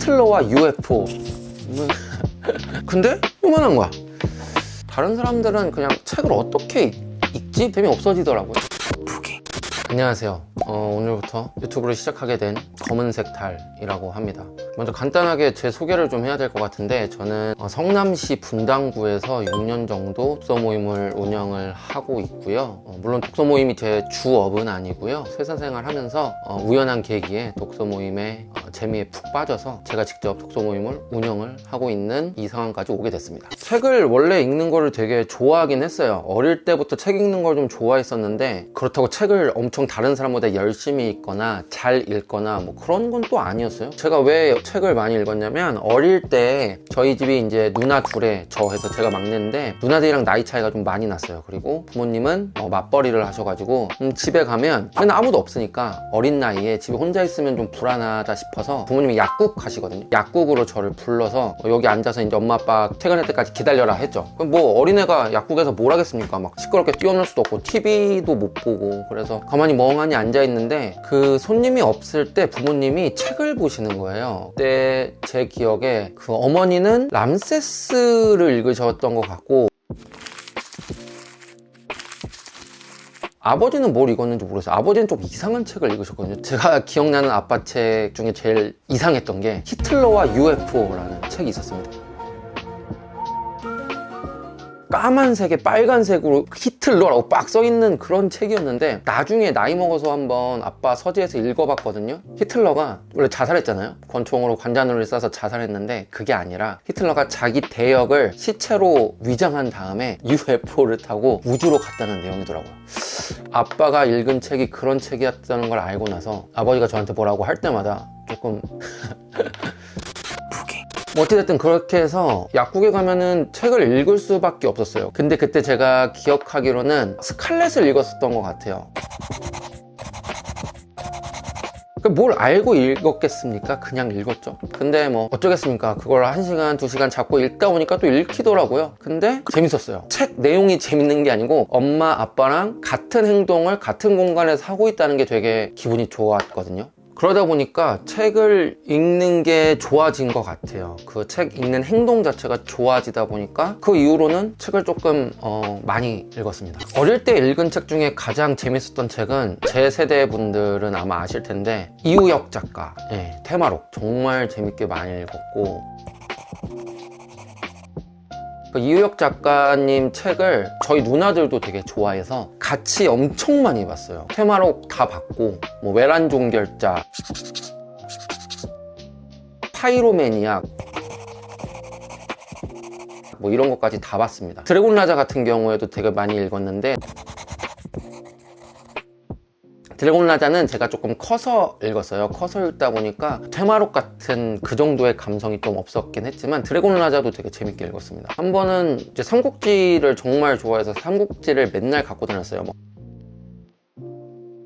히틀러와 UFO. 근데 요만한 거야. 다른 사람들은 그냥 책을 어떻게 읽지? 재미 없어지더라고요. 안녕하세요. 오늘부터 유튜브를 시작하게 된 검은색 달이라고 합니다. 먼저 간단하게 제 소개를 좀 해야 될 것 같은데, 저는 성남시 분당구에서 6년 정도 독서 모임을 운영을 하고 있고요. 물론 독서 모임이 제 주업은 아니고요. 회사 생활하면서 우연한 계기에 독서 모임에 재미에 푹 빠져서 제가 직접 독서 모임을 운영을 하고 있는 이 상황까지 오게 됐습니다. 책을 원래 읽는 거를 되게 좋아하긴 했어요. 어릴 때부터 책 읽는 걸 좀 좋아했었는데, 그렇다고 책을 엄청 다른 사람보다 열심히 읽거나 잘 읽거나 뭐 그런 건 또 아니었어요. 제가 왜 책을 많이 읽었냐면, 어릴 때 저희 집이 이제 누나 둘에 저 해서 제가 막내인데, 누나들이랑 나이 차이가 좀 많이 났어요. 그리고 부모님은 맞벌이를 하셔가지고 집에 가면 맨날 아무도 없으니까 어린 나이에 집에 혼자 있으면 좀 불안하다 싶어서 부모님이 약국 하시거든요. 약국으로 저를 불러서 여기 앉아서 이제 엄마 아빠 퇴근할 때까지 기다려라 했죠. 그럼 뭐 어린애가 약국에서 뭘 하겠습니까? 막 시끄럽게 뛰어놀 수도 없고 TV도 못 보고, 그래서 가만히 멍하니 앉아있는데 그 손님이 없을 때 부모님이 책을 보시는 거예요. 그때 제 기억에 그 어머니는 람세스를 읽으셨던 것 같고, 아버지는 뭘 읽었는지 모르겠어요. 아버지는 좀 이상한 책을 읽으셨거든요. 제가 기억나는 아빠 책 중에 제일 이상했던 게 히틀러와 UFO라는 책이 있었습니다. 까만색에 빨간색으로 히틀러라고 빡 써있는 그런 책이었는데, 나중에 나이 먹어서 한번 아빠 서재에서 읽어봤거든요. 히틀러가 원래 자살했잖아요. 권총으로 관자놀이를 쏴서 자살했는데, 그게 아니라 히틀러가 자기 대역을 시체로 위장한 다음에 UFO를 타고 우주로 갔다는 내용이더라고요. 아빠가 읽은 책이 그런 책이었다는 걸 알고 나서 아버지가 저한테 뭐라고 할 때마다 조금 뭐 어찌됐든 그렇게 해서 약국에 가면은 책을 읽을 수밖에 없었어요. 근데 그때 제가 기억하기로는 스칼렛을 읽었었던 것 같아요. 뭘 알고 읽었겠습니까? 그냥 읽었죠. 근데 뭐 어쩌겠습니까? 그걸 1시간, 2시간 잡고 읽다 보니까 또 읽히더라고요. 근데 재밌었어요. 책 내용이 재밌는 게 아니고 엄마, 아빠랑 같은 행동을 같은 공간에서 하고 있다는 게 되게 기분이 좋았거든요. 그러다 보니까 책을 읽는 게 좋아진 것 같아요. 그 책 읽는 행동 자체가 좋아지다 보니까 그 이후로는 책을 조금 많이 읽었습니다. 어릴 때 읽은 책 중에 가장 재밌었던 책은, 제 세대 분들은 아마 아실 텐데, 이우혁 작가 테마록, 정말 재밌게 많이 읽었고, 그 이우혁 작가님 책을 저희 누나들도 되게 좋아해서 같이 엄청 많이 봤어요. 테마록 다 봤고, 뭐 외란종결자, 파이로매니악, 뭐 이런 것까지 다 봤습니다. 드래곤 라자 같은 경우에도 되게 많이 읽었는데, 드래곤 라자는 제가 조금 커서 읽었어요. 커서 읽다 보니까 테마록 같은 그 정도의 감성이 좀 없었긴 했지만, 드래곤 라자도 되게 재밌게 읽었습니다. 한 번은 이제 삼국지를 정말 좋아해서 삼국지를 맨날 갖고 다녔어요.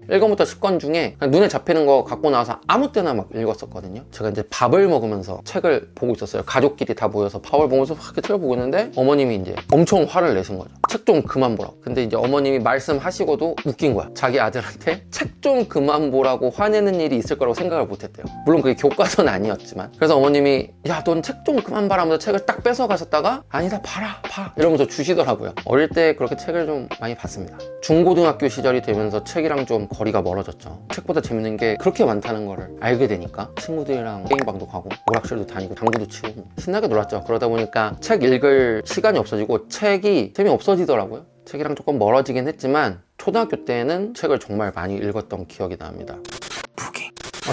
1권부터 10권 중에 그냥 눈에 잡히는 거 갖고 나와서 아무 때나 막 읽었었거든요. 제가 이제 밥을 먹으면서 책을 보고 있었어요. 가족끼리 다 모여서 밥을 보면서 이렇게 책을 보고 있는데, 어머님이 이제 엄청 화를 내신 거죠. 책 좀 그만 보라고. 근데 이제 어머님이 말씀하시고도 웃긴 거야. 자기 아들한테 책 좀 그만 보라고 화내는 일이 있을 거라고 생각을 못 했대요. 물론 그게 교과서는 아니었지만. 그래서 어머님이, 야, 넌 책 좀 그만 봐라 하면서 책을 딱 뺏어 가셨다가, 아니다, 봐라, 봐, 이러면서 주시더라고요. 어릴 때 그렇게 책을 좀 많이 봤습니다. 중고등학교 시절이 되면서 책이랑 좀 거리가 멀어졌죠. 책보다 재밌는 게 그렇게 많다는 거를 알게 되니까 친구들이랑 게임방도 가고 오락실도 다니고 당구도 치고 신나게 놀았죠. 그러다 보니까 책 읽을 시간이 없어지고 책이 재미없어지더라고요. 책이랑 조금 멀어지긴 했지만, 초등학교 때는 책을 정말 많이 읽었던 기억이 납니다.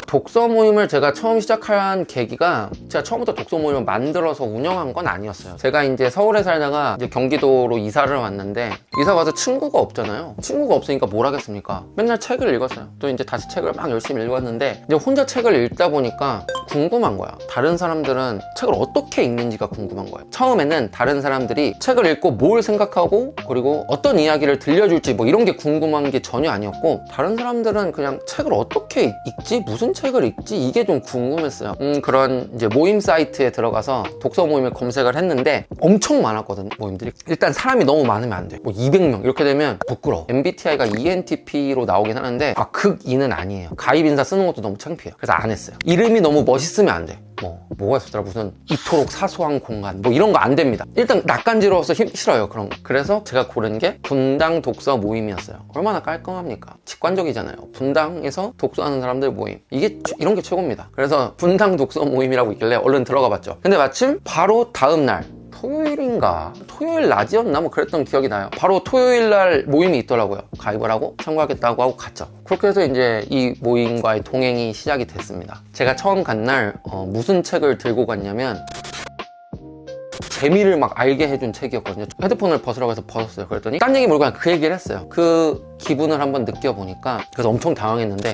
독서 모임을 제가 처음 시작한 계기가, 제가 처음부터 독서 모임을 만들어서 운영한 건 아니었어요. 제가 이제 서울에 살다가 이제 경기도로 이사를 왔는데, 이사 와서 친구가 없잖아요. 친구가 없으니까 뭘 하겠습니까? 맨날 책을 읽었어요. 또 이제 다시 책을 막 열심히 읽었는데, 이제 혼자 책을 읽다 보니까 궁금한 거야. 다른 사람들은 책을 어떻게 읽는지가 궁금한 거예요. 처음에는 다른 사람들이 책을 읽고 뭘 생각하고, 그리고 어떤 이야기를 들려줄지 뭐 이런 게 궁금한 게 전혀 아니었고, 다른 사람들은 그냥 책을 어떻게 읽지? 무슨 책을 읽지? 이게 좀 궁금했어요. 그런 이제 모임 사이트에 들어가서 독서 모임을 검색을 했는데 엄청 많았거든요, 모임들이. 일단 사람이 너무 많으면 안 돼. 뭐 200명 이렇게 되면 부끄러워. MBTI가 ENTP로 나오긴 하는데 극E는 아니에요. 가입 인사 쓰는 것도 너무 창피해요. 그래서 안 했어요. 이름이 너무 멋있으면 안 돼. 뭐가 있었더라, 무슨 이토록 사소한 공간 뭐 이런 거 안 됩니다. 일단 낯간지러워서 싫어요, 그런 거. 그래서 제가 고른 게 분당 독서 모임이었어요. 얼마나 깔끔합니까? 직관적이잖아요. 분당에서 독서하는 사람들 모임, 이런 게 최고입니다. 그래서 분당 독서 모임이라고 있길래 얼른 들어가 봤죠. 근데 마침 바로 다음 날 토요일인가? 토요일 낮이었나? 뭐 그랬던 기억이 나요. 바로 토요일 날 모임이 있더라고요. 가입을 하고 참가하겠다고 하고 갔죠. 그렇게 해서 이제 이 모임과의 동행이 시작이 됐습니다. 제가 처음 간 날 무슨 책을 들고 갔냐면 재미를 막 알게 해준 책이었거든요. 헤드폰을 벗으라고 해서 벗었어요. 그랬더니 딴 얘기 모르고 그냥 그 얘기를 했어요. 그 기분을 한번 느껴보니까, 그래서 엄청 당황했는데